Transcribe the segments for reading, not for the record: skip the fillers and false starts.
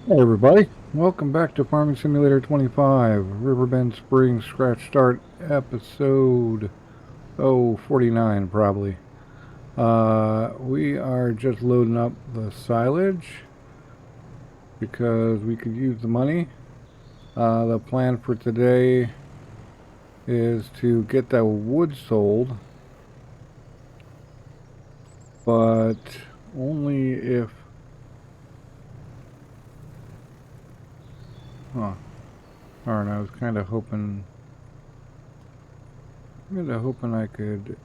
Hey everybody, welcome back to Farming Simulator 25, Riverbend Spring Scratch Start episode 49 probably. We are just loading up the silage because we could use the money. The plan for today is to get that wood sold, but only if, darn, I was kind of hoping I could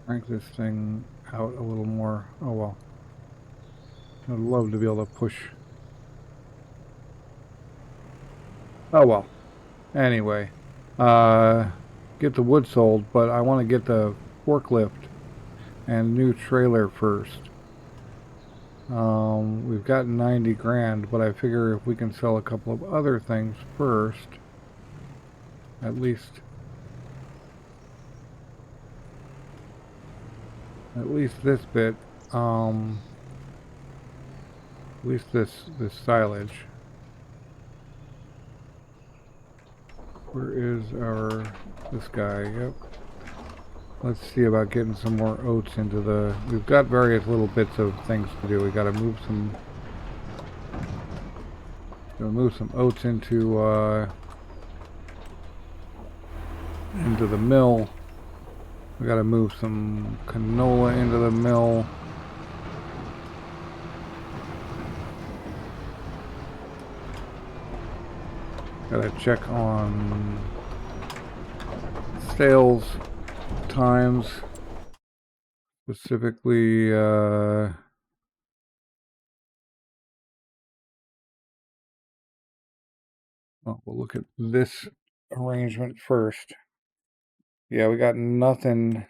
crank this thing out a little more. Oh well. I'd love to be able to push. Oh well. Anyway, uh, get the wood sold, but I want to get the forklift and new trailer first. We've got 90 grand, but I figure if we can sell a couple of other things first, at least this bit, at least this silage. Where is this guy? Yep. Let's see about getting some more oats into the... We've got various little bits of things to do. We got to move some oats into the mill. We got to move some canola into the mill. Got to check on sales times, specifically well, we'll look at this arrangement first. Yeah, we got nothing.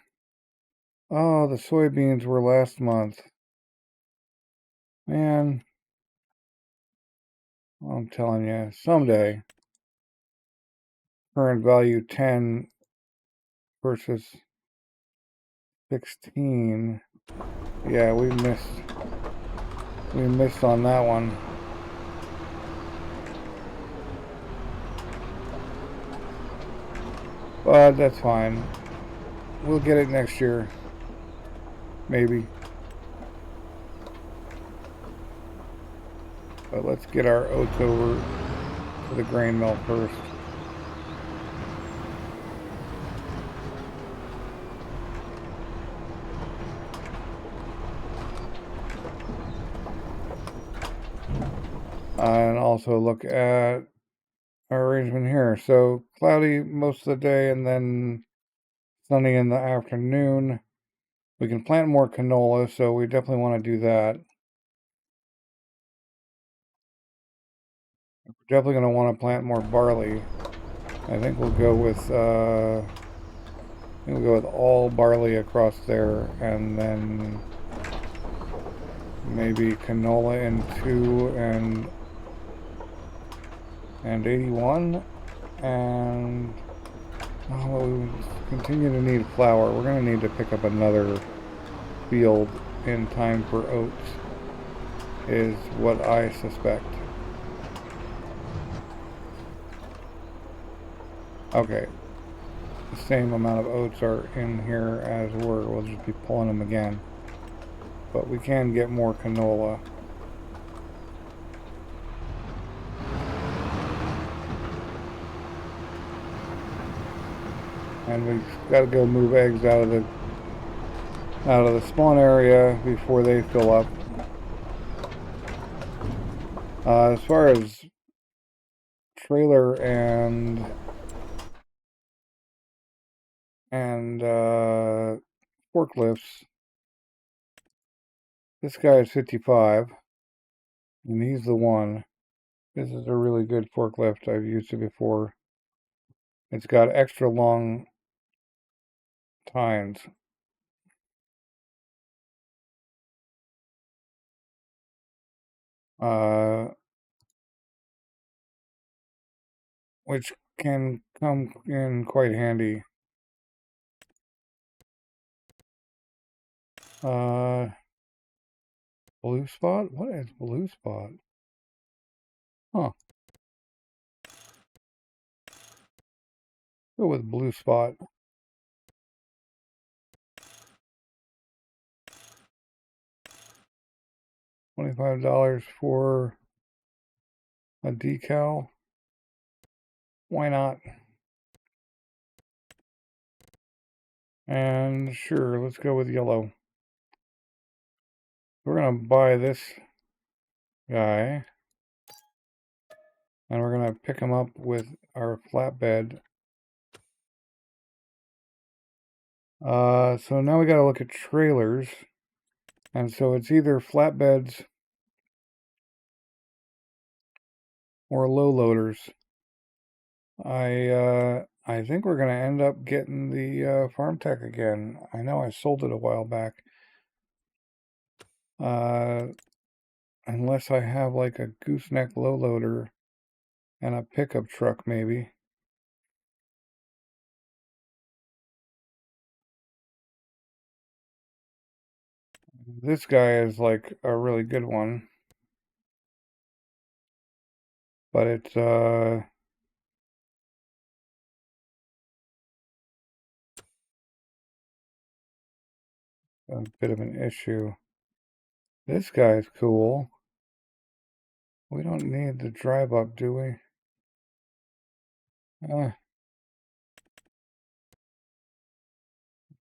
Oh, the soybeans were last month. Man, I'm telling you, someday. Current value 10 versus 16. Yeah, we missed on that one. But that's fine. We'll get it next year. Maybe. But let's get our oats over to the grain mill first. And also look at our arrangement here. So cloudy most of the day and then sunny in the afternoon. We can plant more canola, so we definitely want to do that. We're definitely going to want to plant more barley. I think we'll go with all barley across there, and then maybe canola in 2 and 81, and we continue to need flour. We're going to need to pick up another field in time for oats, is what I suspect. Okay, the same amount of oats are in here as were. We'll just be pulling them again, but we can get more canola. And we've got to go move eggs out of the spawn area before they fill up. As far as trailer and forklifts, this guy is 55, and he's the one. This is a really good forklift. I've used it before. It's got extra long tines. Which can come in quite handy. Blue spot? What is blue spot? Huh. Go with blue spot. $25 for a decal. Why not? And sure, let's go with yellow. We're gonna buy this guy, and we're gonna pick him up with our flatbed. So now we gotta look at trailers, and so it's either flatbeds or low loaders. I think we're gonna end up getting the Farm Tech again. I know I sold it a while back. Unless I have like a gooseneck low loader and a pickup truck, maybe. This guy is like a really good one, but it's a bit of an issue. This guy's cool. We don't need the drive up, do we?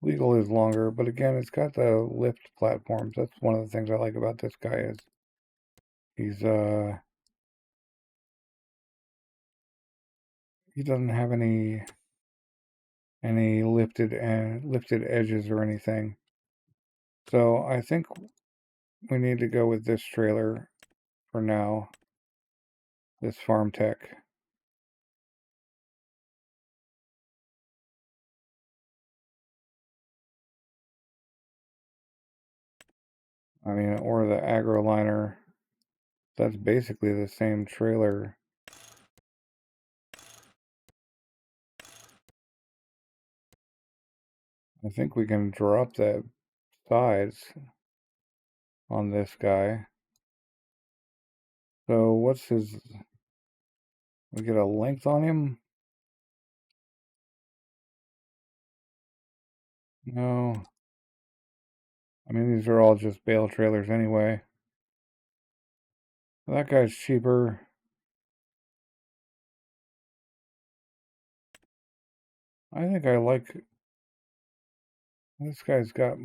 Legal is longer, but again, it's got the lift platforms. That's one of the things I like about this guy is he's he doesn't have any lifted edges or anything. So I think we need to go with this trailer for now. This Farm Tech. I mean, or the AgroLiner. That's basically the same trailer. I think we can drop the sides on this guy. So what's his... We get a length on him? No. I mean, these are all just bale trailers anyway. That guy's cheaper. I think I like... This guy's got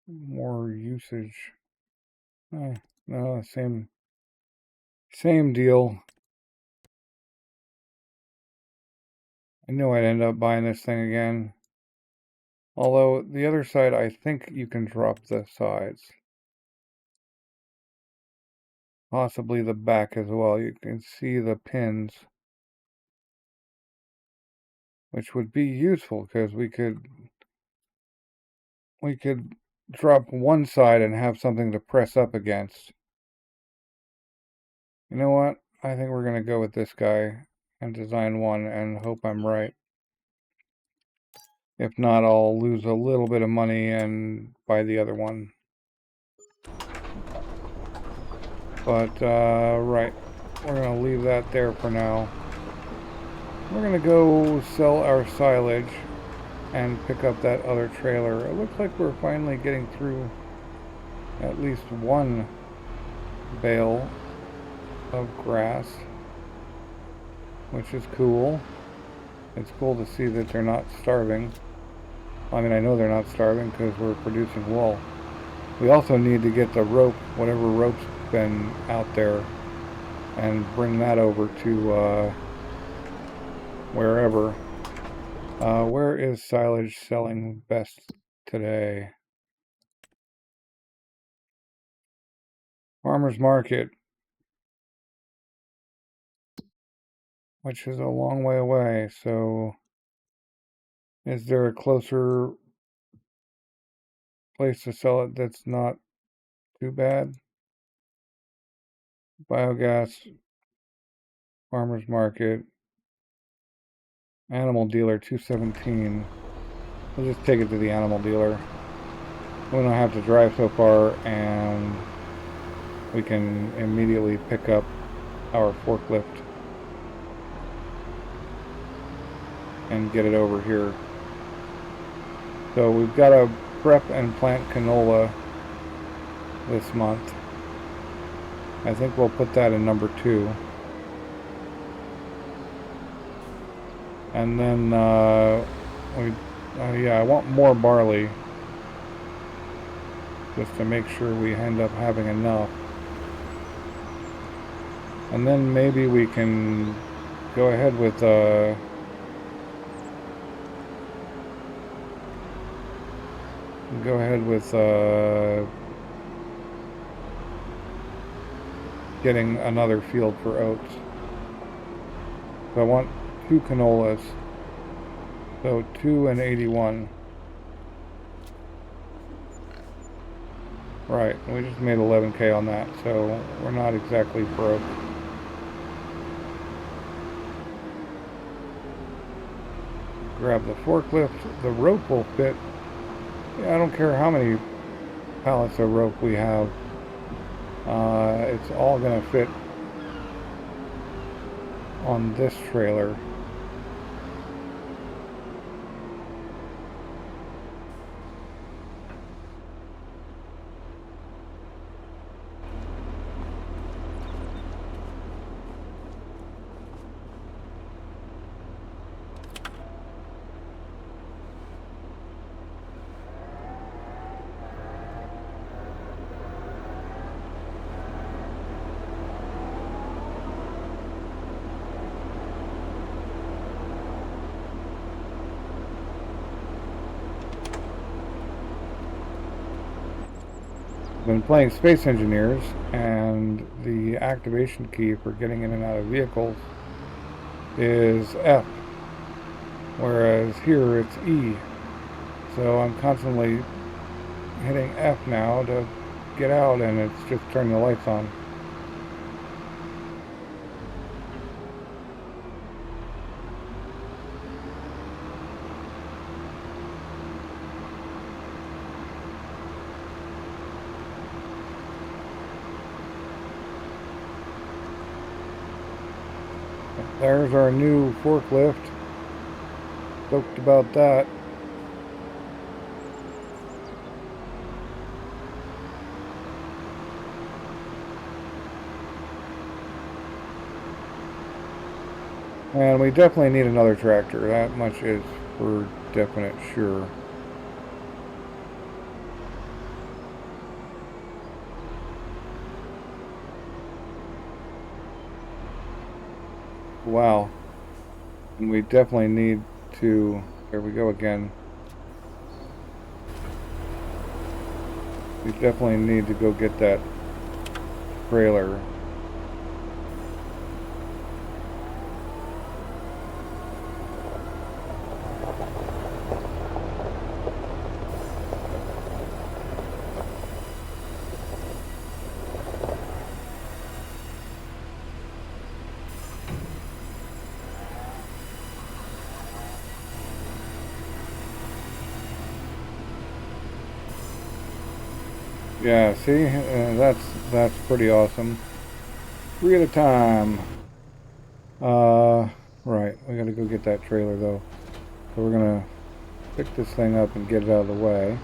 more usage. No, same deal. I knew I'd end up buying this thing again. Although, the other side, I think you can drop the sides. Possibly the back as well. You can see the pins. Which would be useful, because we could drop one side and have something to press up against. You know what? I think we're going to go with this guy and design one and hope I'm right. If not, I'll lose a little bit of money and buy the other one. But, right. We're going to leave that there for now. We're going to go sell our silage and pick up that other trailer. It looks like we're finally getting through at least one bale of grass, which is cool. It's cool to see that they're not starving. I mean, I know they're not starving because we're producing wool. We also need to get the rope, whatever rope's been out there, and bring that over to wherever. Where is silage selling best today? Farmer's Market, which is a long way away, so is there a closer place to sell it that's not too bad? Biogas, Farmer's Market, Animal Dealer, 217. We'll just take it to the animal dealer. We don't have to drive so far, and we can immediately pick up our forklift and get it over here. So we've got to prep and plant canola this month. I think we'll put that in number 2. And then yeah, I want more barley, just to make sure we end up having enough. And then maybe we can go ahead with getting another field for oats. So I want 2 canolas. So 2 and 81. Right, we just made 11K on that, so we're not exactly broke. Grab the forklift. The rope will fit. Yeah, I don't care how many pallets of rope we have. It's all gonna fit on this trailer. Been playing Space Engineers, and the activation key for getting in and out of vehicles is F, whereas here it's E. So I'm constantly hitting F now to get out, and it's just turning the lights on. There's our new forklift. Stoked about that. And we definitely need another tractor. That much is for definite sure. Wow. And we definitely need to... There we go again. We definitely need to go get that trailer. Yeah, see, that's pretty awesome. 3 at a time. Right, we gotta go get that trailer though. So we're gonna pick this thing up and get it out of the way.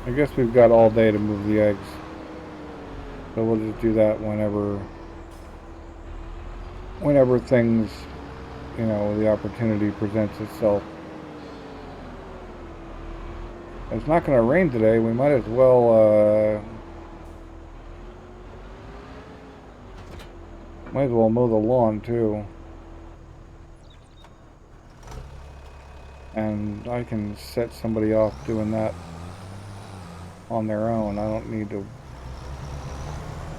I guess we've got all day to move the eggs. So we'll just do that whenever things, you know, the opportunity presents itself. It's not going to rain today. We might as well mow the lawn too. And I can set somebody off doing that on their own. I don't need to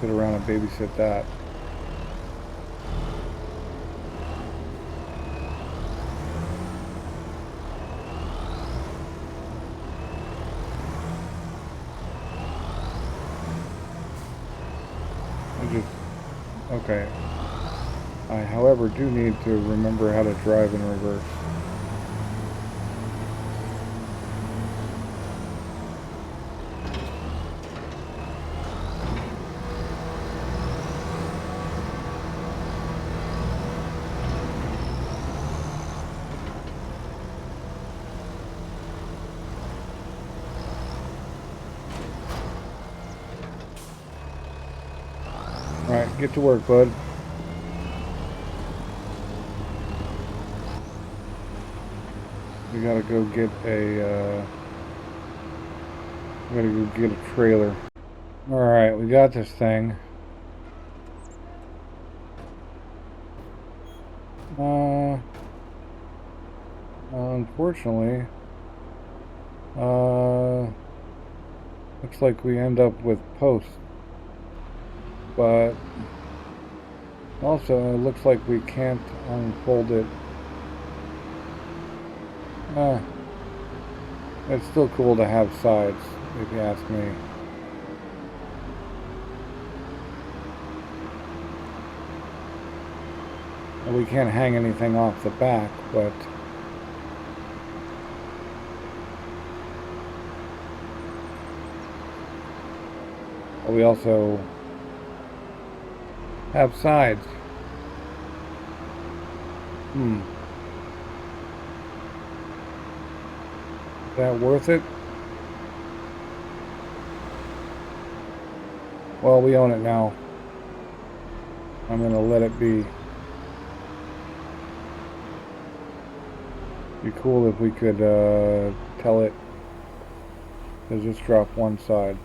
sit around and babysit that. Okay. I, however, do need to remember how to drive in reverse. Get to work, bud. We gotta go get a, we gotta go get a trailer. Alright, we got this thing. Unfortunately, looks like we end up with posts. But also, it looks like we can't unfold it. It's still cool to have sides, if you ask me. We can't hang anything off the back, but we also have sides. Is that worth it? Well, we own it now. I'm gonna let it be. Be cool if we could tell it to just drop one side.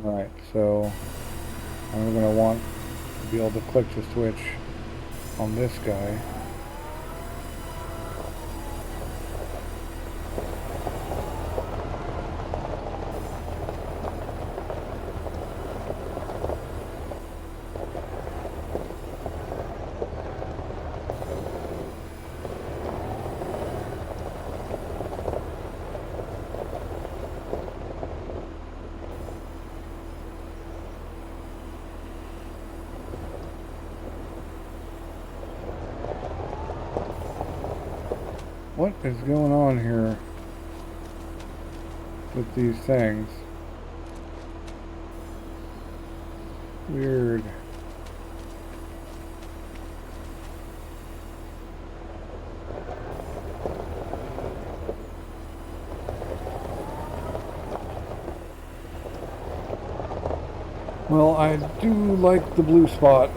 Alright, so I'm gonna want to be able to click the switch on this guy. What is going on here with these things? Weird. Well, I do like the blue spot.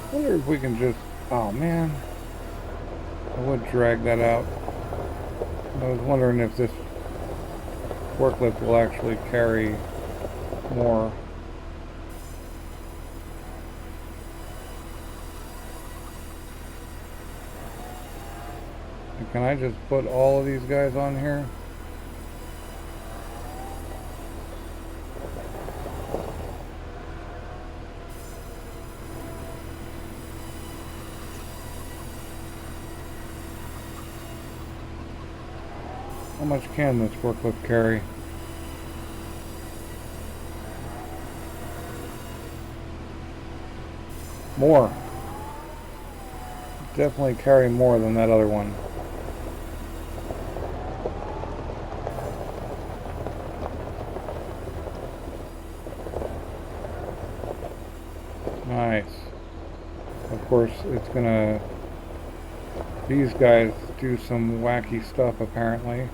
I wonder if we can just, oh man, I would drag that out. I was wondering if this forklift will actually carry more. And can I just put all of these guys on here? How much can this forklift carry? More. Definitely carry more than that other one. Nice. Of course, it's gonna... These guys do some wacky stuff, apparently.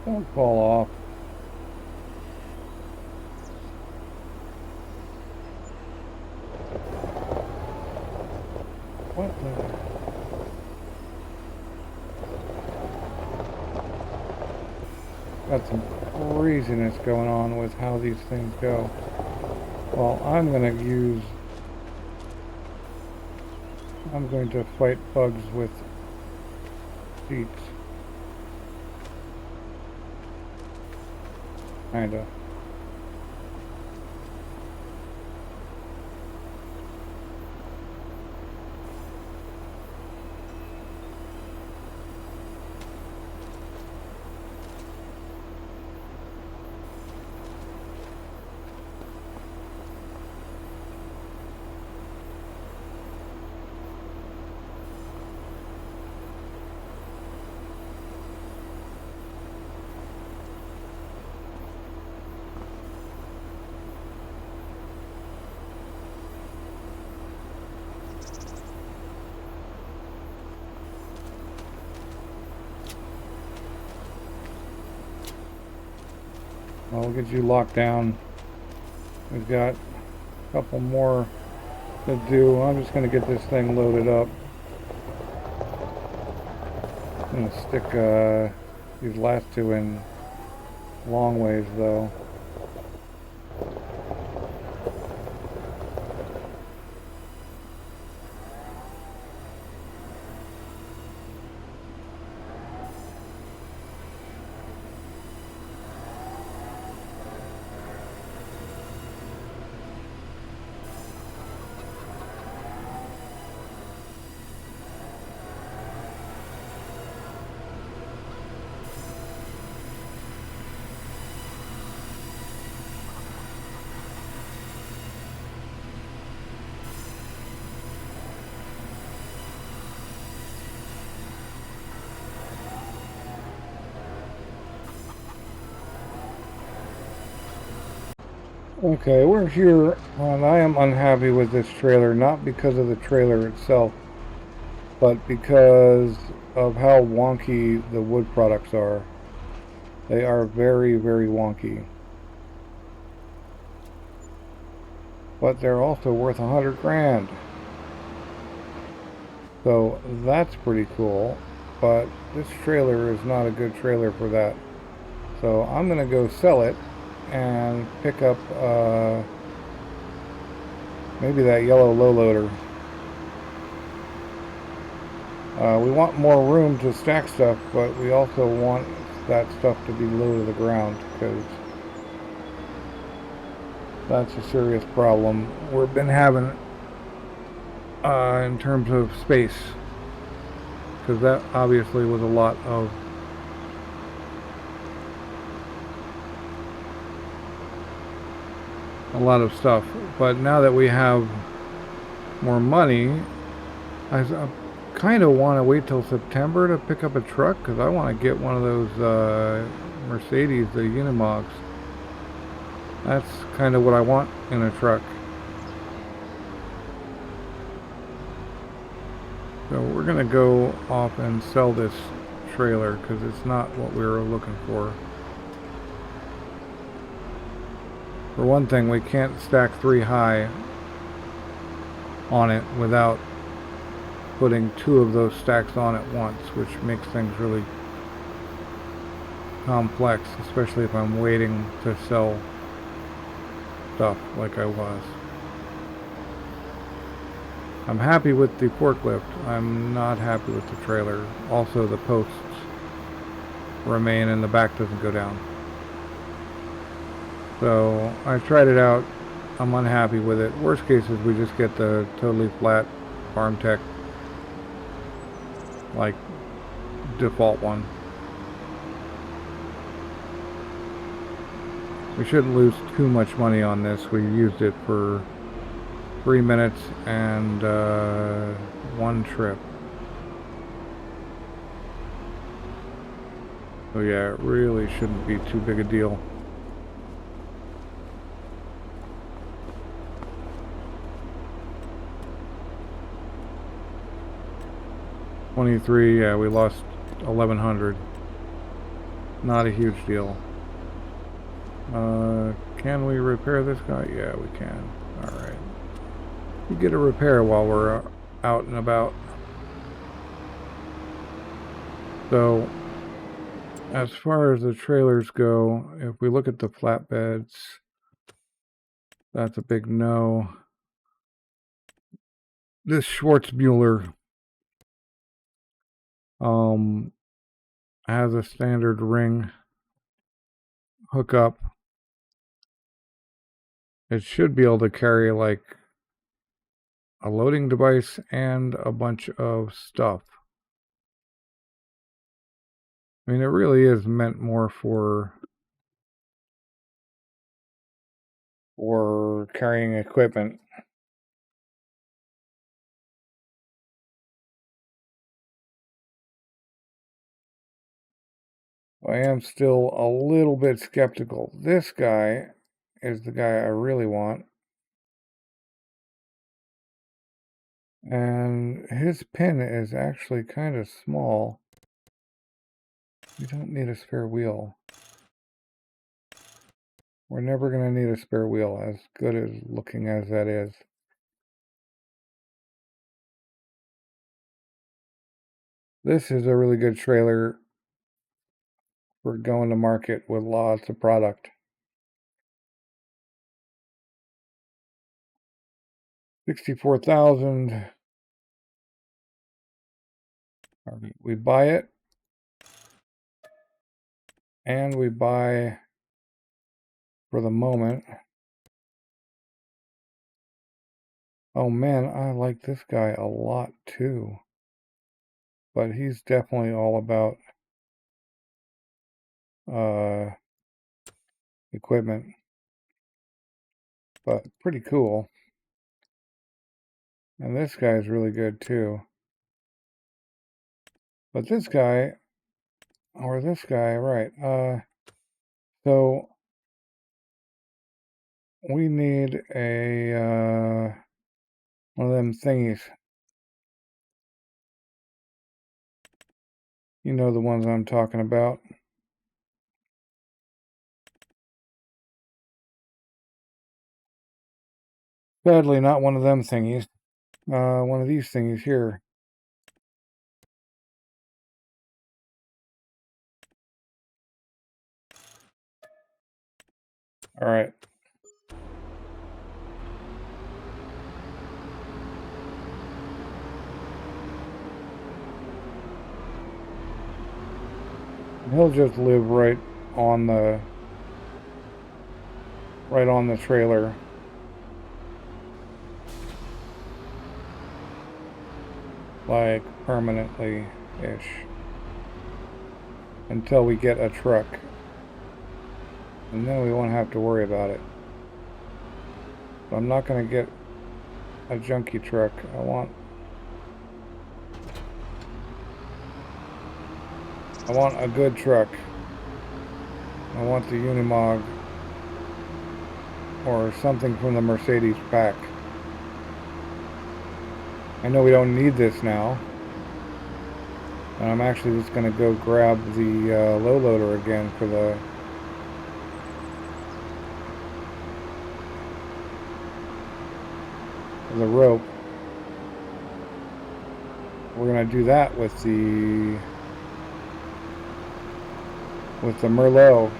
Don't fall off. What the... Got some craziness going on with how these things go. Well, I'm going to fight bugs with seats. Kinda. We'll get you locked down. We've got a couple more to do. I'm just going to get this thing loaded up. I'm going to stick these last two in long ways though. Okay, we're here, and I am unhappy with this trailer, not because of the trailer itself, but because of how wonky the wood products are. They are very, very wonky. But they're also worth 100 grand. So that's pretty cool, but this trailer is not a good trailer for that. So I'm gonna go sell it and pick up maybe that yellow low loader. We want more room to stack stuff, but we also want that stuff to be low to the ground, because that's a serious problem we've been having in terms of space, because that obviously was a lot of stuff. But now that we have more money, I kind of want to wait till September to pick up a truck, because I want to get one of those Mercedes, the Unimogs. That's kind of what I want in a truck. So we're going to go off and sell this trailer, because it's not what we were looking for. For one thing, we can't stack 3 high on it without putting 2 of those stacks on at once, which makes things really complex, especially if I'm waiting to sell stuff like I was. I'm happy with the forklift. I'm not happy with the trailer. Also, the posts remain and the back doesn't go down. So I tried it out. I'm unhappy with it. Worst case is we just get the totally flat Farm Tech, like, default one. We shouldn't lose too much money on this. We used it for 3 minutes and 1 trip. So yeah, it really shouldn't be too big a deal. $23, yeah, we lost 1,100. Not a huge deal. Can we repair this guy? Yeah, we can. Alright. We get a repair while we're out and about. So, as far as the trailers go, if we look at the flatbeds, that's a big no. This Schwarzmuller has a standard ring hookup. It should be able to carry like a loading device and a bunch of stuff. I mean, it really is meant more for carrying equipment. I am still a little bit skeptical. This guy is the guy I really want. And his pin is actually kind of small. You don't need a spare wheel. We're never going to need a spare wheel, as good as looking as that is. This is a really good trailer for going to market with lots of product. 64,000. We buy it, and we buy for the moment. Oh man, I like this guy a lot too, but he's definitely all about equipment, but pretty cool. And this guy's really good too. But this guy, or this guy, right, so we need a, one of them thingies. You know the ones I'm talking about. Sadly, not one of them thingies. One of these thingies here. All right. He'll just live right on the trailer. Like permanently-ish. Until we get a truck. And then we won't have to worry about it. But I'm not going to get a junky truck. I want a good truck. I want the Unimog or something from the Mercedes pack. I know we don't need this now. And I'm actually just going to go grab the low loader again for the rope. We're going to do that with the Merlot.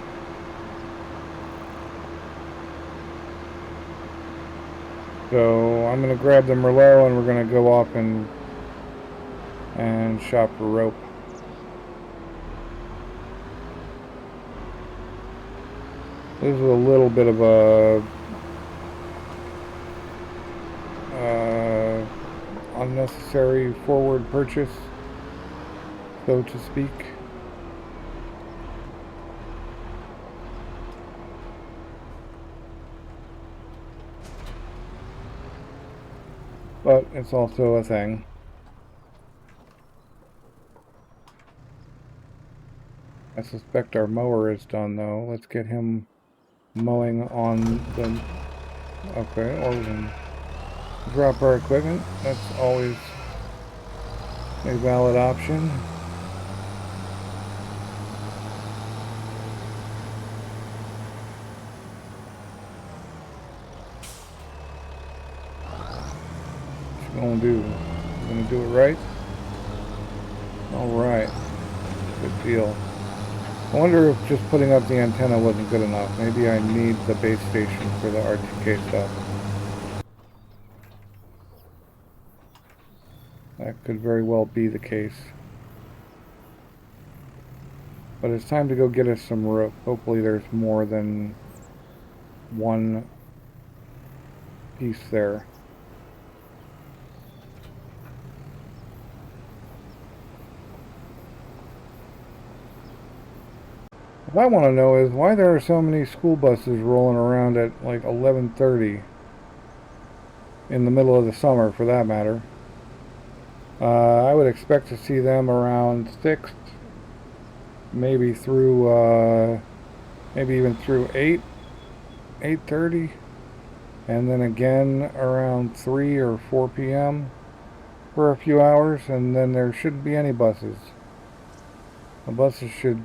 So I'm going to grab the Merlot and we're going to go off and shop for rope. This is a little bit of a unnecessary forward purchase, so to speak. But it's also a thing. I suspect our mower is done though. Let's get him mowing on the... Okay, or we can drop our equipment. That's always a valid option. What you gonna do? You gonna do it right? Alright. Good deal. I wonder if just putting up the antenna wasn't good enough. Maybe I need the base station for the RTK stuff. That could very well be the case. But it's time to go get us some rope. Hopefully there's more than one piece there. What I want to know is why there are so many school buses rolling around at like 11:30 in the middle of the summer, for that matter. I would expect to see them around 6, maybe through, maybe even through 8:30, and then again around 3 or 4 p.m. for a few hours, and then there shouldn't be any buses. The buses should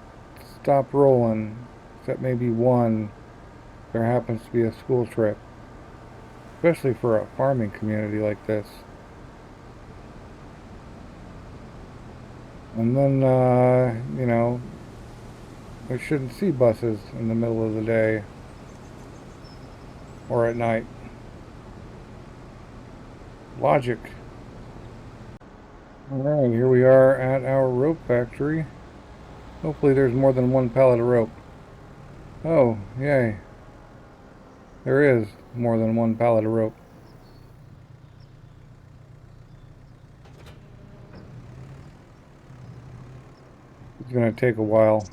stop rolling, except maybe one there happens to be a school trip, especially for a farming community like this. And then, you know, we shouldn't see buses in the middle of the day or at night. Logic. Alright, here we are at our rope factory. Hopefully there's more than one pallet of rope. Oh, yay. There is more than one pallet of rope. It's going to take a while.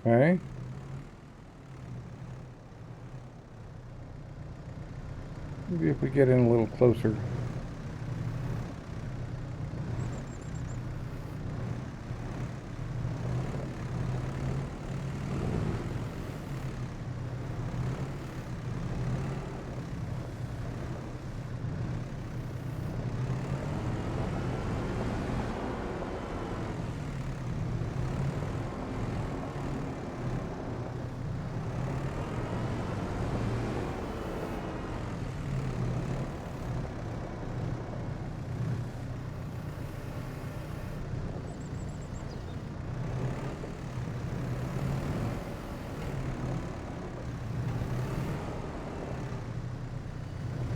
Okay. Maybe if we get in a little closer.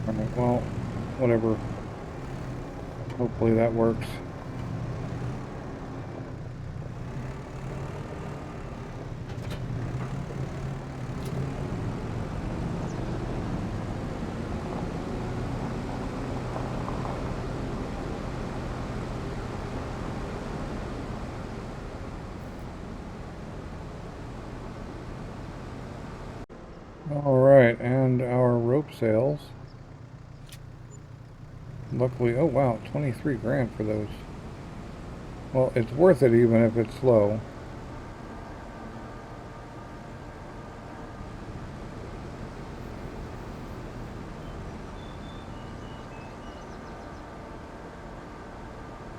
Alright, well, whatever. Hopefully that works. Alright, and our rope sales. Luckily, oh wow, 23 grand for those. Well, it's worth it even if it's slow.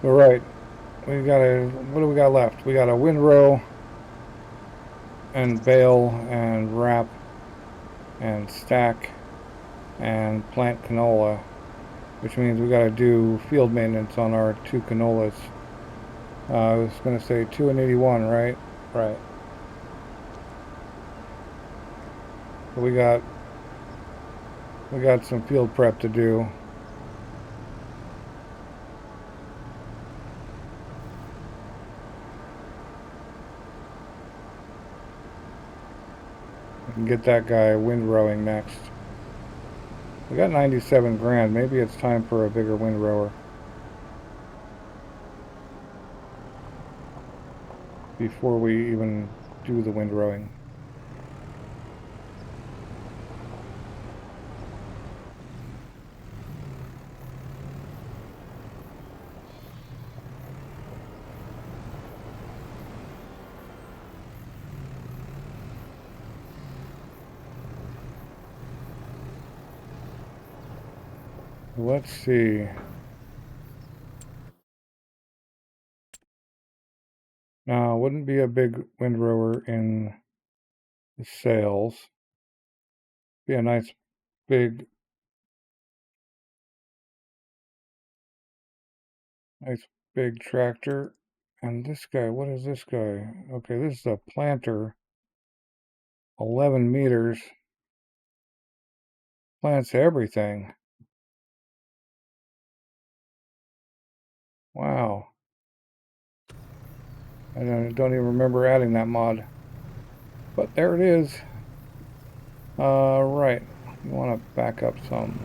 Alright, we got what do we got left? We got a windrow and bale and wrap and stack and plant canola, which means we got to do field maintenance on our two canolas. I was going to say 2 and 81, right? Right. But we got some field prep to do. We can get that guy windrowing next. We got 97 grand. Maybe it's time for a bigger windrower before we even do the windrowing. Let's see. Now, wouldn't be a big windrower in the sales. Be a nice big tractor. And this guy, what is this guy? Okay, this is a planter. 11 meters. Plants everything. Wow. I don't even remember adding that mod. But there it is. Right. You want to back up some.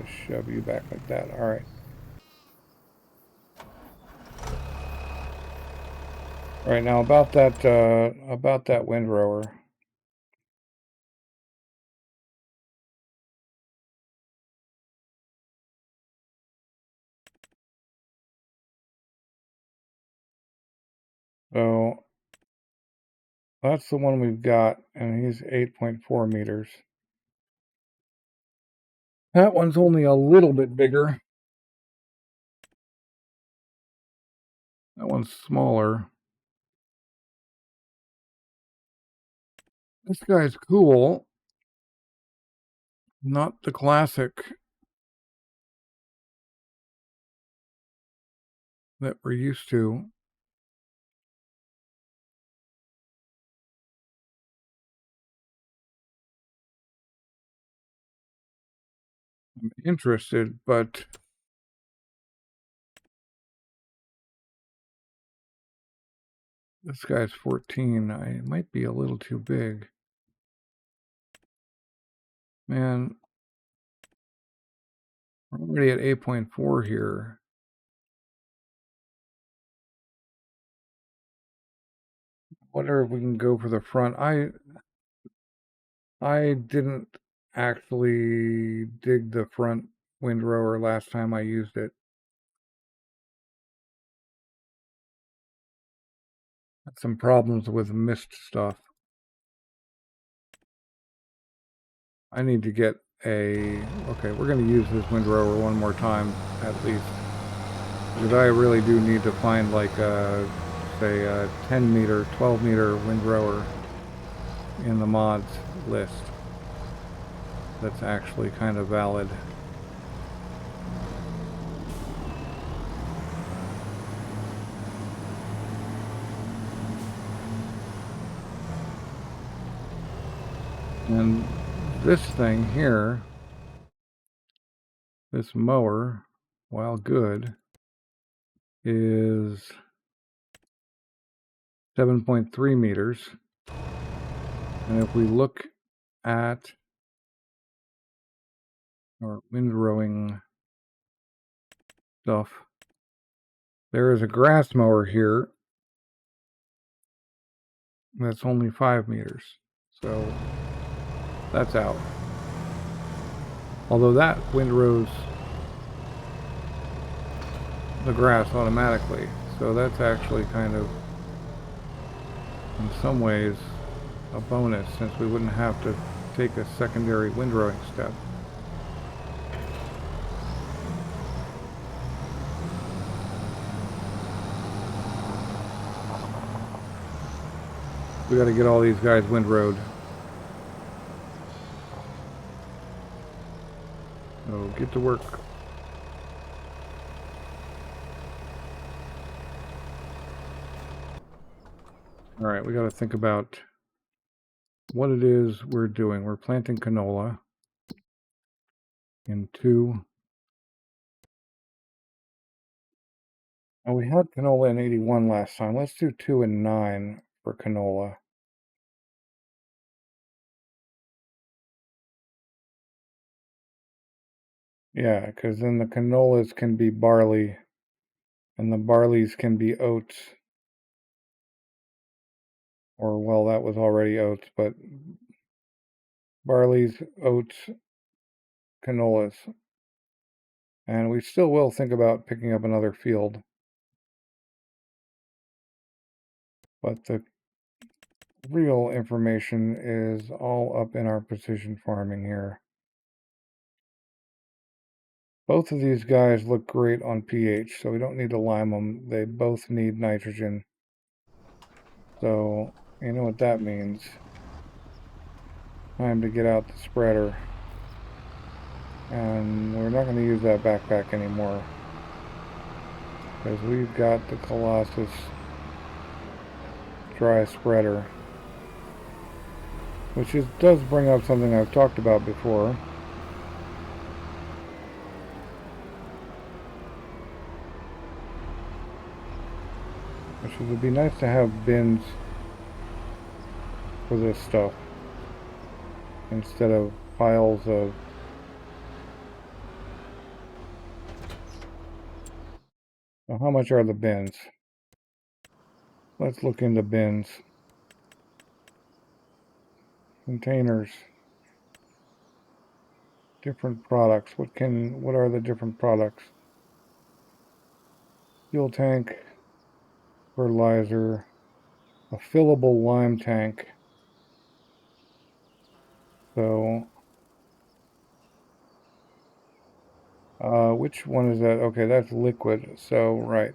Just shove you back like that. Alright. Alright, now about that windrower. So that's the one we've got, and he's 8.4 meters. That one's only a little bit bigger. That one's smaller. This guy's cool. Not the classic that we're used to. I'm interested, but this guy's 14. I might be a little too big. Man, we're already at 8.4 here. Wonder if we can go for the front. I didn't actually dig the front windrower last time I used it. Had some problems with mist stuff. I need to get okay, we're going to use this windrower one more time at least. Because I really do need to find like say a 10 meter, 12 meter windrower in the mods list that's actually kind of valid. And this thing here, this mower, while good, is 7.3 meters. And if we look at our windrowing stuff, there is a grass mower here that's only 5 meters. So that's out. Although that windrows the grass automatically. So that's actually kind of, in some ways, a bonus since we wouldn't have to take a secondary windrowing step. We got to get all these guys windrowed. So get to work. All right, we got to think about what it is we're doing. We're planting canola in 2. Oh, we had canola in 81 last time. Let's do 2 and 9 for canola. Yeah, because then the canolas can be barley, and the barleys can be oats. Or, well, that was already oats, but barleys, oats, canolas. And we still will think about picking up another field. But the real information is all up in our precision farming here. Both of these guys look great on pH, so we don't need to lime them. They both need nitrogen. So, you know what that means. Time to get out the spreader. And we're not going to use that backpack anymore, because we've got the Colossus dry spreader, which does bring up something I've talked about before. Which would be nice to have bins for this stuff instead of piles of Now, how much are the bins? Let's look into bins. Containers. Different products. What are the different products? Fuel tank, fertilizer, a fillable lime tank. So, which one is that? Okay, that's liquid. So, right.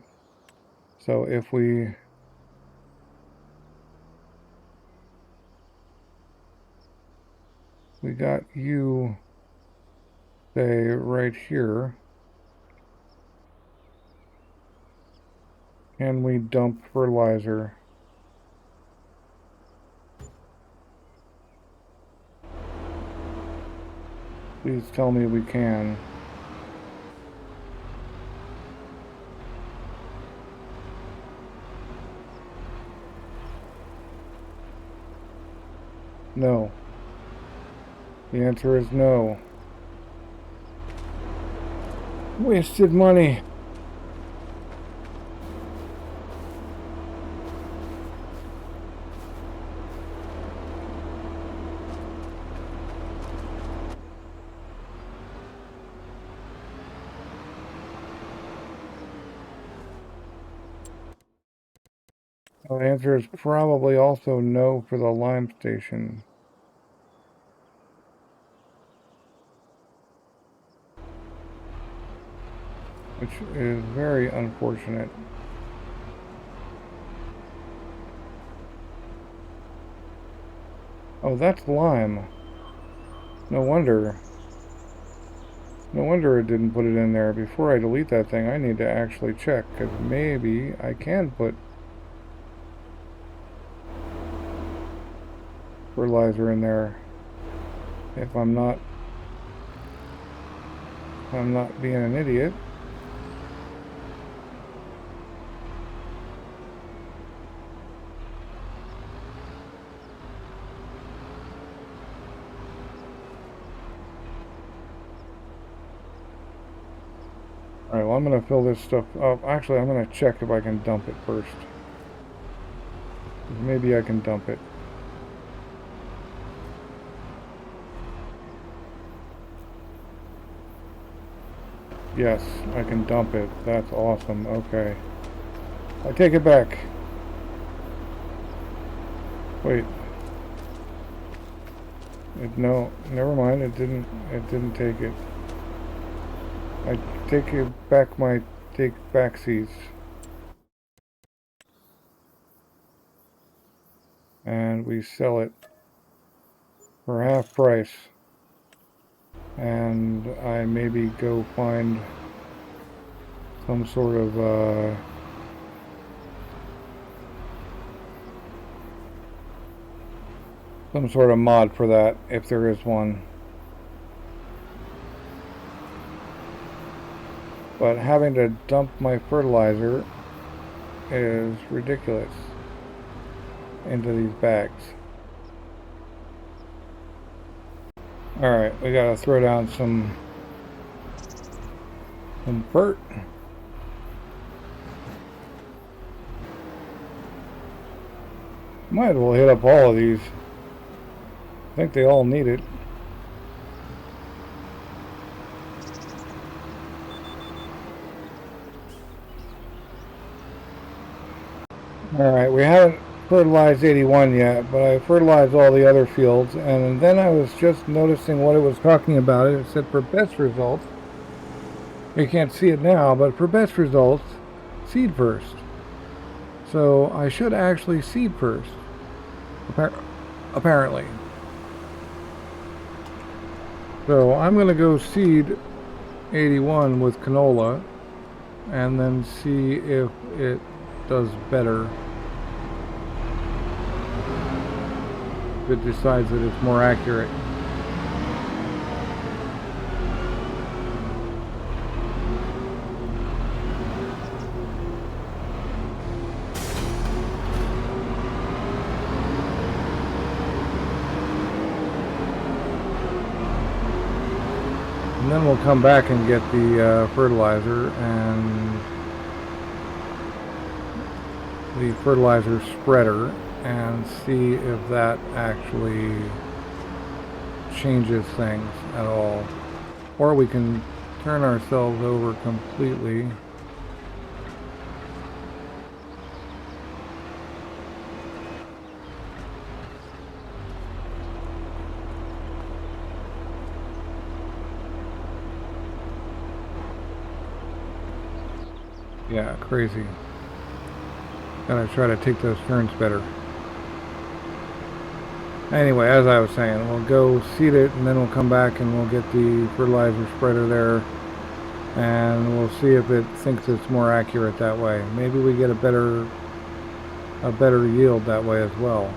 So if we got you, say, right here, and we dump fertilizer. Please tell me we can. No. The answer is no. Wasted money. The answer is probably also no for the lime station. Which is very unfortunate. Oh, that's lime. No wonder. No wonder it didn't put it in there. Before I delete that thing, I need to actually check, because maybe I can put fertilizer in there if I'm not being an idiot. Alright, well, I'm going to fill this stuff up. Actually, I'm going to check if I can dump it first. Maybe I can dump it. Yes, I can dump it. That's awesome. Okay. I take it back. Wait. No, never mind. It didn't take it. I take it back my backsies. And we sell it for half price. And I maybe go find some sort of mod for that, if there is one. But having to dump my fertilizer is ridiculous into these bags. Alright, we gotta throw down some fert. Might as well hit up all of these. I think they all need it. Alright, we haven't fertilized 81 yet, but I fertilized all the other fields, and then I was just noticing what it was talking about. It said for best results, you can't see it now, but for best results, seed first. So I should actually seed first, apparently. So I'm going to go seed 81 with canola, and then see if it does better. If it decides that it's more accurate. And then we'll come back and get the fertilizer and the fertilizer spreader and see if that actually changes things at all. Or we can turn ourselves over completely. Yeah, crazy. Gotta try to take those turns better. Anyway, as I was saying, we'll go seed it and then we'll come back and we'll get the fertilizer spreader there and we'll see if it thinks it's more accurate that way. Maybe we get a better yield that way as well.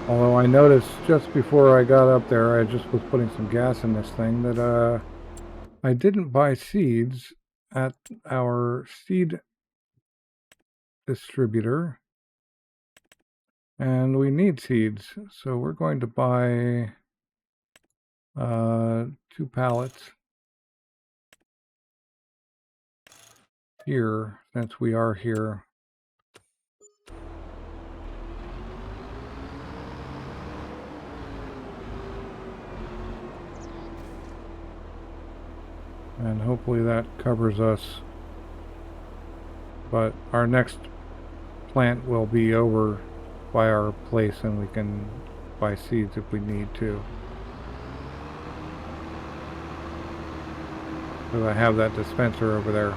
Although I noticed just before I got up there, I just was putting some gas in this thing, that I didn't buy seeds at our seed distributor. And we need seeds, so we're going to buy 2 pallets here, since we are here. And hopefully that covers us. But our next plant will be over by our place and we can buy seeds if we need to. Because I have that dispenser over there.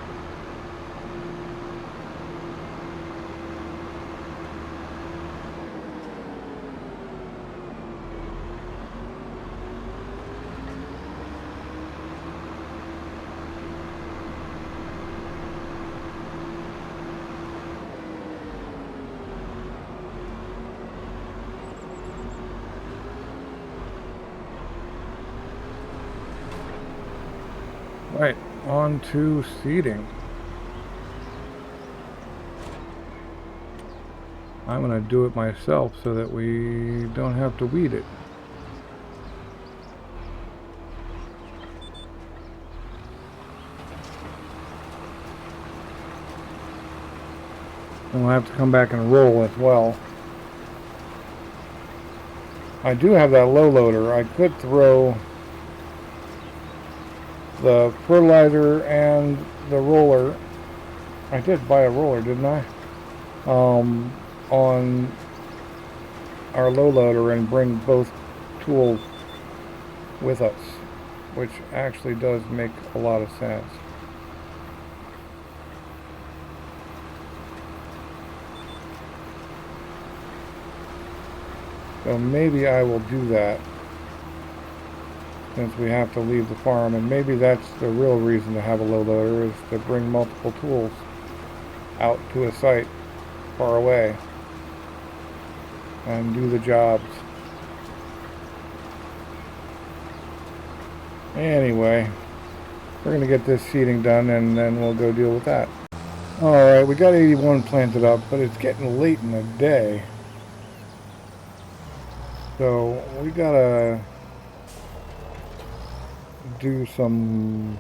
Right, on to seeding. I'm going to do it myself so that we don't have to weed it. And we'll have to come back and roll as well. I do have that low loader. I could throw the fertilizer and the roller. I did buy a roller, didn't I? On our low loader and bring both tools with us, which actually does make a lot of sense. So maybe I will do that, since we have to leave the farm, and maybe that's the real reason to have a low loader, is to bring multiple tools out to a site far away and do the jobs. Anyway, we're going to get this seeding done and then we'll go deal with that. Alright, we got 81 planted up, but it's getting late in the day. So we gotta do some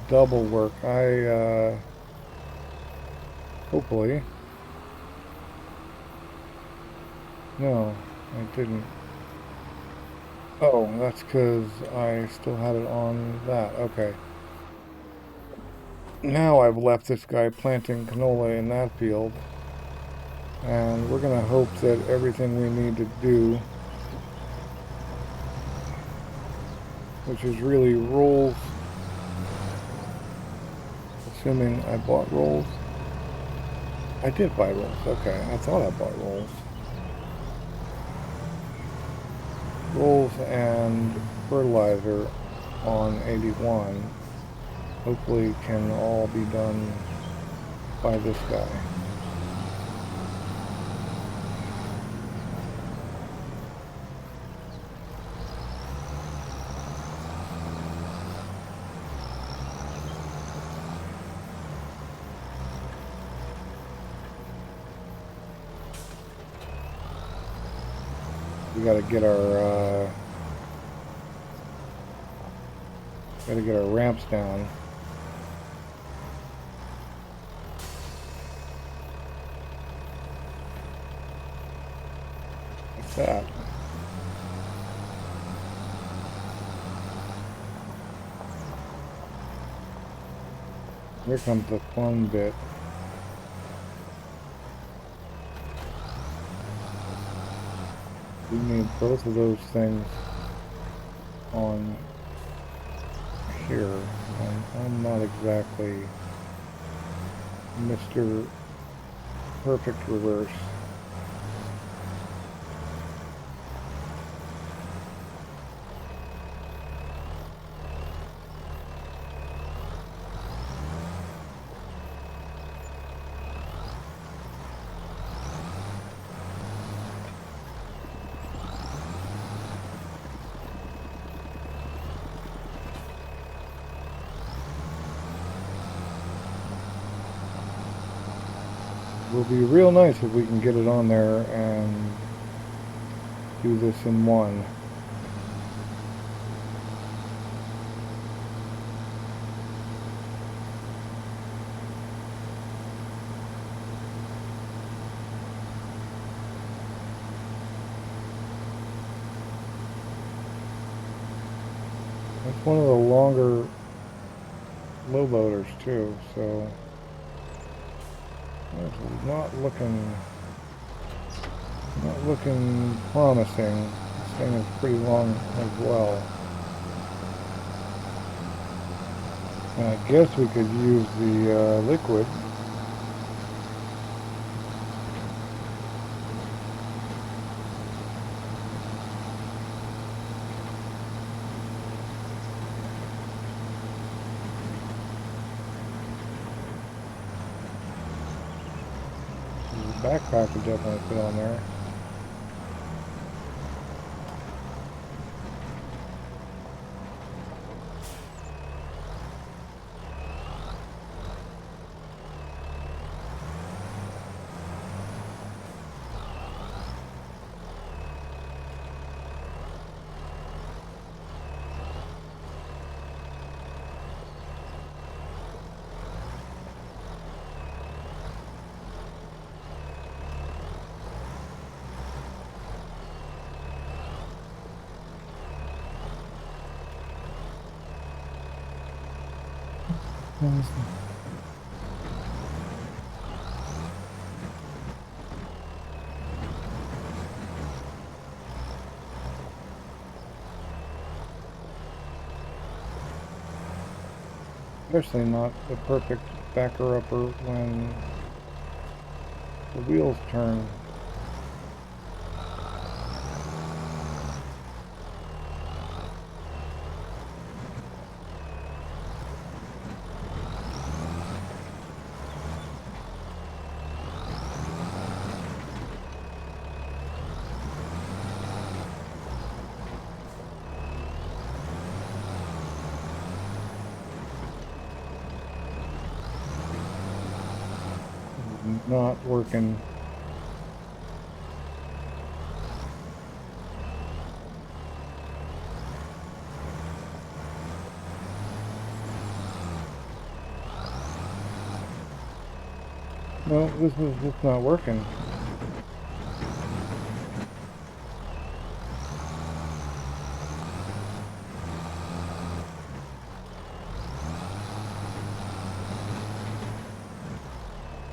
double work. Hopefully. No, I didn't. Oh, that's because I still had it on that. Okay. Now I've left this guy planting canola in that field. And we're going to hope that everything we need to do, which is really rolls, assuming I bought rolls. I did buy rolls. Okay, I thought I bought rolls. Rolls and fertilizer on 81 hopefully can all be done by this guy. We gotta get our ramps down. What's that? Here comes the fun bit. We need both of those things on here, and I'm not exactly Mr. Perfect Reverse. It will be real nice if we can get it on there and do this in one. It's one of the longer low loaders too, so it's not looking promising. This thing is pretty long as well. And I guess we could use the liquid. The backpack would definitely fit on there. Especially not the perfect backer-upper when the wheels turn. Not working. No, this is just not working.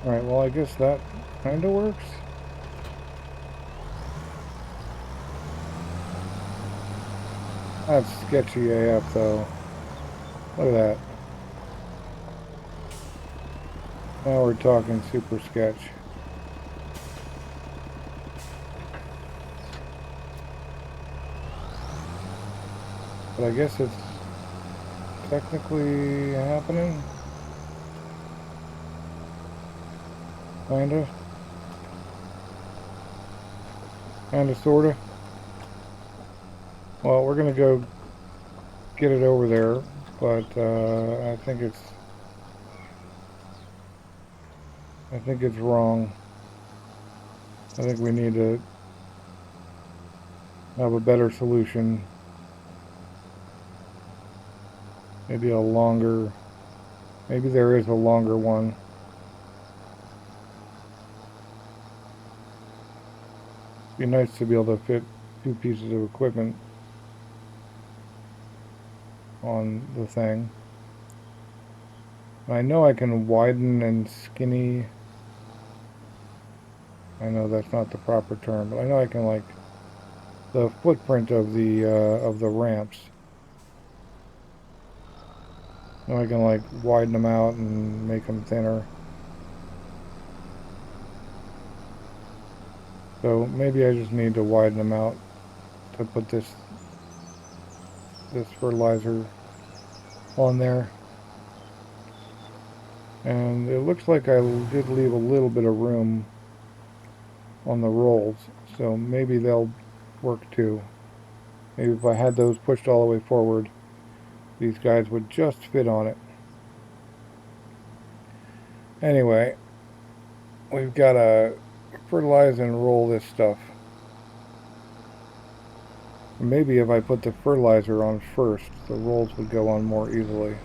Alright, well I guess that kinda works. That's sketchy AF though. Look at that. Now we're talking super sketch. But I guess it's technically happening. Kinda. Sorta. Well, we're gonna go get it over there, but I think it's wrong. I think we need to have a better solution. Maybe maybe there is a longer one. It'd be nice to be able to fit two pieces of equipment on the thing. I know I can widen and skinny. I know that's not the proper term, but I know I can like the footprint of the ramps. Now I can like widen them out and make them thinner. So maybe I just need to widen them out to put this fertilizer on there. And it looks like I did leave a little bit of room on the rolls, so maybe they'll work too. Maybe if I had those pushed all the way forward, these guys would just fit on it. Anyway, we've got to fertilize and roll this stuff. Maybe if I put the fertilizer on first, the rolls would go on more easily.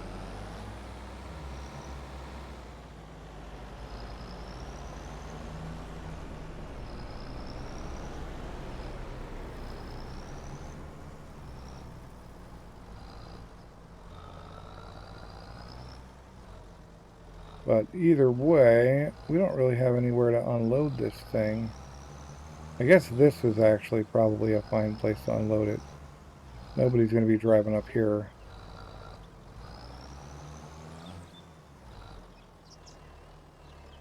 But either way, we don't really have anywhere to unload this thing. I guess this is actually probably a fine place to unload it. Nobody's going to be driving up here.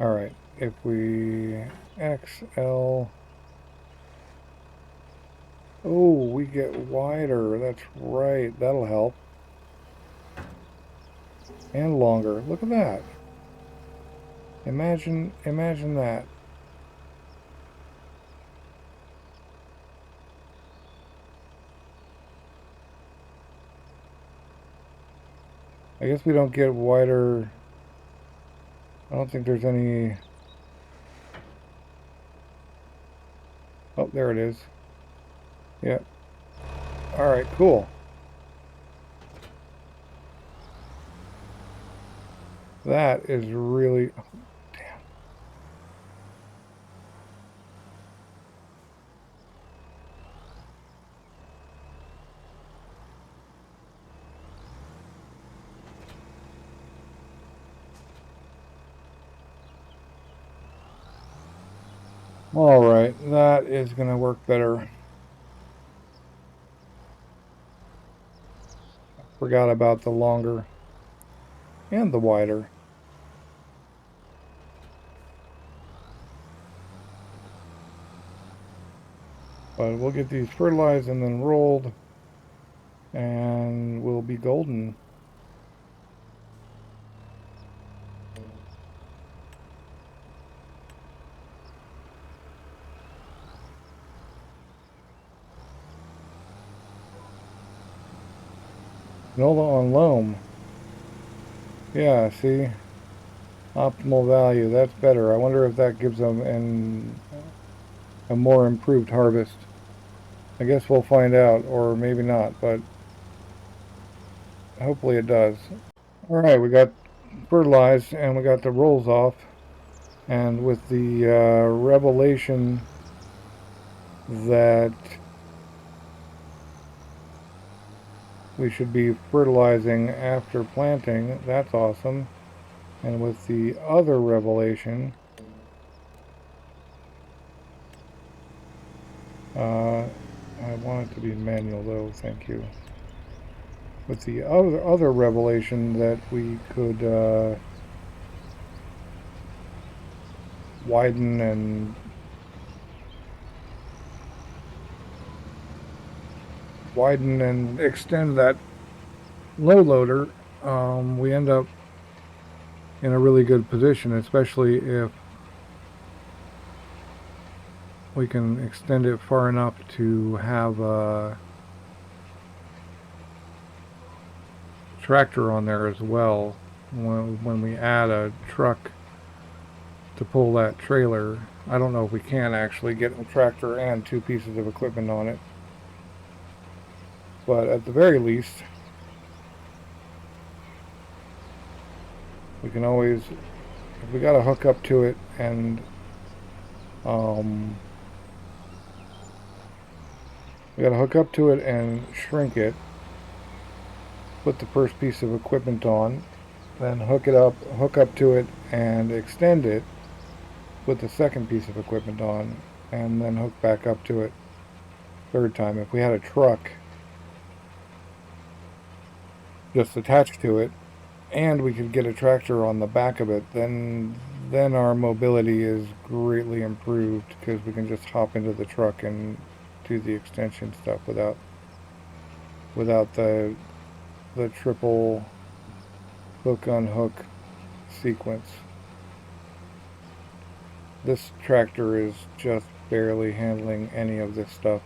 Alright, if we XL... Oh, we get wider. That's right. That'll help. And longer. Look at that. Imagine that. I guess we don't get wider. I don't think there's any... Oh, there it is. Yep. Alright, cool. That is really... Oh, damn. Alright, that is going to work better. Forgot about the longer and the wider. But we'll get these fertilized and then rolled, and we'll be golden. Nola on loam. Yeah, see? Optimal value, that's better. I wonder if that gives them a more improved harvest. I guess we'll find out, or maybe not, but hopefully it does. Alright, we got fertilized and we got the rolls off. And with the revelation that we should be fertilizing after planting, that's awesome. And with the other revelation, I want it to be manual though, thank you. With the other revelation that we could widen and extend that low loader, we end up in a really good position, especially if we can extend it far enough to have a tractor on there as well. When we add a truck to pull that trailer, I don't know if we can actually get a tractor and two pieces of equipment on it, but at the very least we can always, if we got to hook up to it and we got to hook up to it and shrink it, put the first piece of equipment on, then hook up to it and extend it, put the second piece of equipment on, and then hook back up to it. third time. If we had a truck just attached to it, and we could get a tractor on the back of it, then our mobility is greatly improved, because we can just hop into the truck and do the extension stuff without the triple hook unhook sequence. This tractor is just barely handling any of this stuff.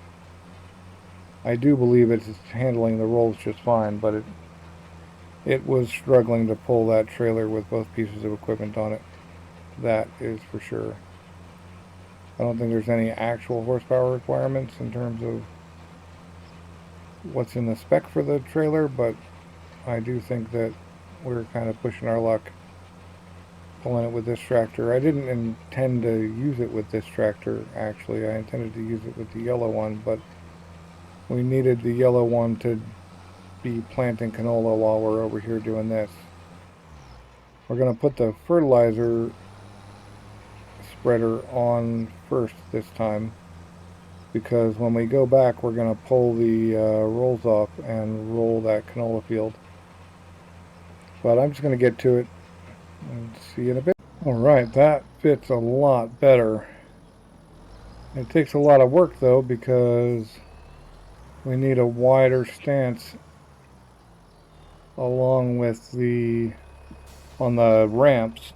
I do believe it's handling the rolls just fine, but it was struggling to pull that trailer with both pieces of equipment on it. That is for sure. I don't think there's any actual horsepower requirements in terms of what's in the spec for the trailer, but I do think that we're kind of pushing our luck pulling it with this tractor. I didn't intend to use it with this tractor, actually. I intended to use it with the yellow one, but we needed the yellow one to be planting canola while we're over here doing this. We're going to put the fertilizer spreader on first this time, because when we go back, we're going to pull the rolls off and roll that canola field. But I'm just going to get to it and see you in a bit. Alright, that fits a lot better. It takes a lot of work though, because we need a wider stance along with on the ramps.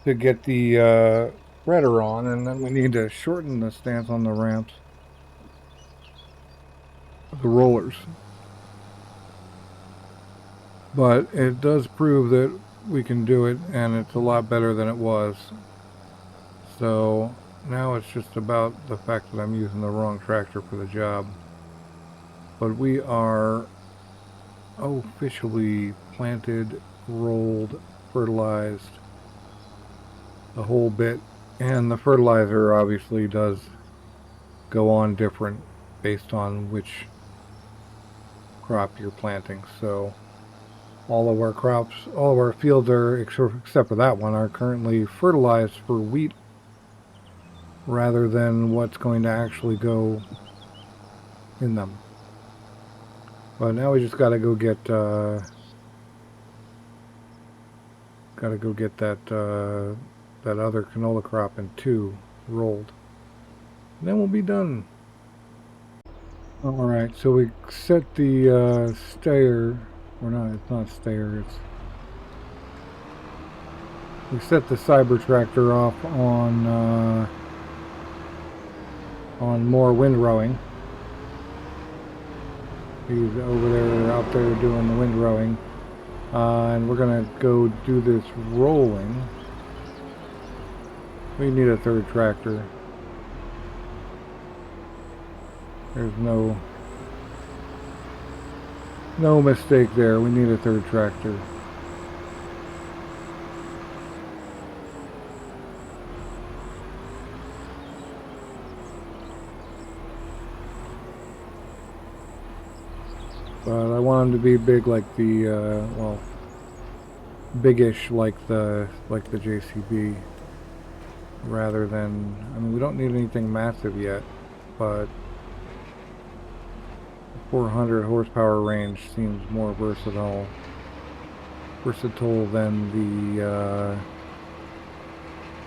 To get the spreader on, and then we need to shorten the stance on the ramps, the rollers. But it does prove that we can do it, and it's a lot better than it was. So now it's just about the fact that I'm using the wrong tractor for the job. But we are officially planted, rolled, fertilized, the whole bit. And the fertilizer obviously does go on different based on which crop you're planting. So all of our crops, all of our fields are, except for that one, are currently fertilized for wheat rather than what's going to actually go in them. But now we just got to go get that other canola crop in 2 rolled. And then we'll be done. Alright, so we set the stayer, or not, it's not stayer, we set the Cyber tractor off on more windrowing. He's over there, out there doing the windrowing. And we're gonna go do this rolling. We need a 3rd tractor. There's no mistake there. We need a 3rd tractor. But I want them to be big like the well, biggish like the JCB, rather than, I mean, we don't need anything massive yet, but 400 horsepower range seems more versatile than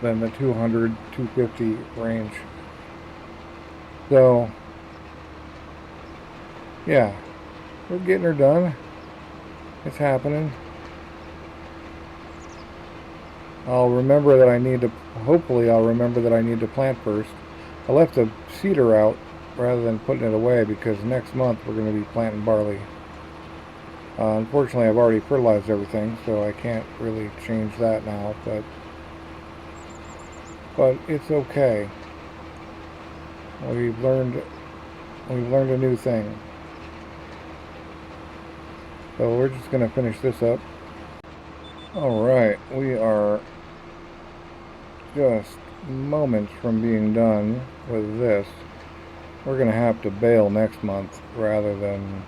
the 200, 250 range. So yeah, we're getting her done. It's happening. Hopefully I'll remember that I need to plant first. I left the seeder out rather than putting it away, because next month we're going to be planting barley. Unfortunately, I've already fertilized everything, so I can't really change that now, but it's okay. We've learned a new thing. So we're just going to finish this up. Alright, we are just moments from being done with this. We're going to have to bale next month rather than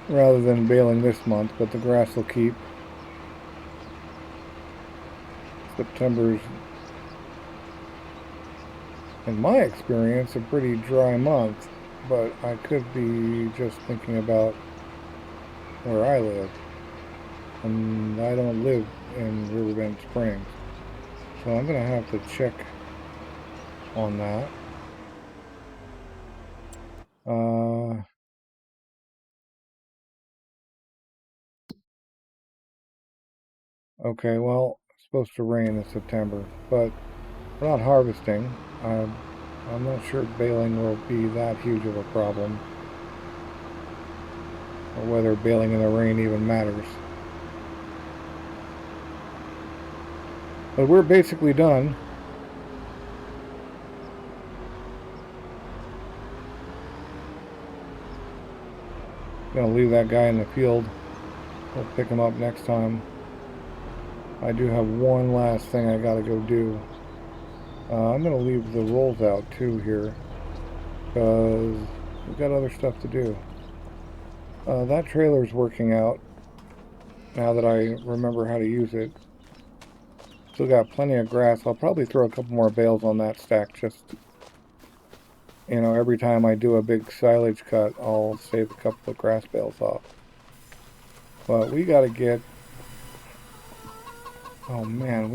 baling this month, but the grass will keep. September's, in my experience, a pretty dry month, but I could be just thinking about where I live. And I don't live in Riverbend Springs. So I'm going to have to check on that. Okay, well, it's supposed to rain in September, but we're not harvesting. I'm not sure baling will be that huge of a problem, or whether baling in the rain even matters. But we're basically done. Gonna leave that guy in the field. We'll pick him up next time. I do have one last thing I gotta go do. I'm gonna leave the rolls out too here, because we've got other stuff to do. That trailer's working out now that I remember how to use it. Still got plenty of grass. I'll probably throw a couple more bales on that stack, just, you know, every time I do a big silage cut, I'll save a couple of grass bales off. But we gotta get, oh man,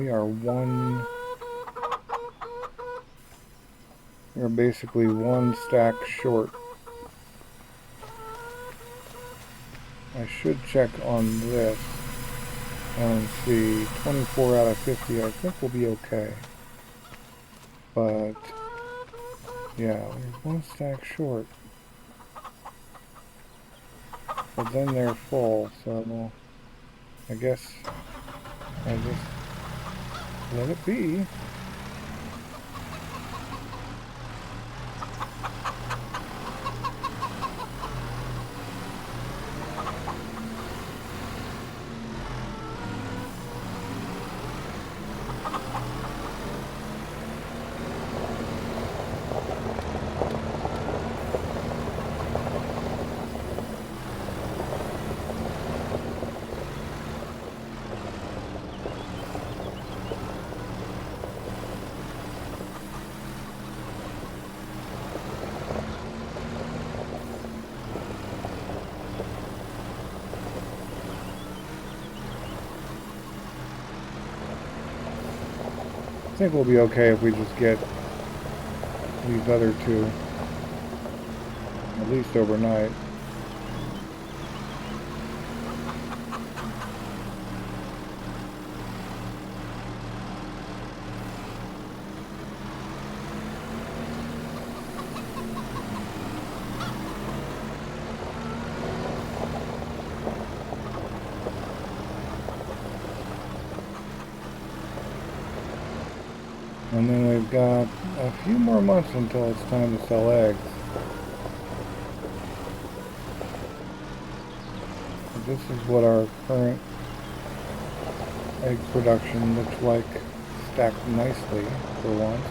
we're basically one stack short. I should check on this and see. 24 out of 50, I think we'll be okay. But yeah, we're one stack short. But then they're full, so I guess I just let it be. I think we'll be okay if we just get these other two, at least overnight. And then we've got a few more months until it's time to sell eggs. This is what our current egg production looks like, stacked nicely for once.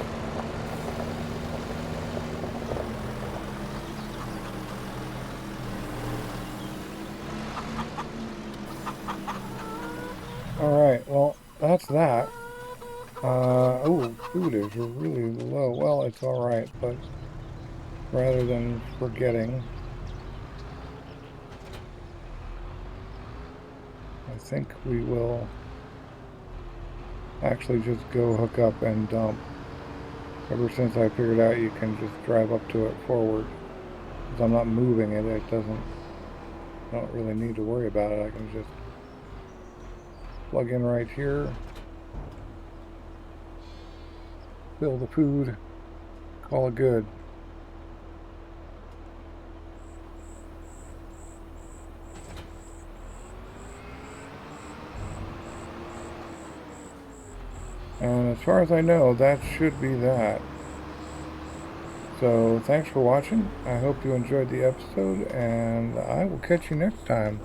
Alright, well, that's that. Oh, food is really low. Well, it's alright, but rather than forgetting, I think we will actually just go hook up and dump. Ever since I figured out you can just drive up to it forward, because I'm not moving it, I don't really need to worry about it. I can just plug in right here, fill the food, call it good. And as far as I know, that should be that. So thanks for watching. I hope you enjoyed the episode, and I will catch you next time.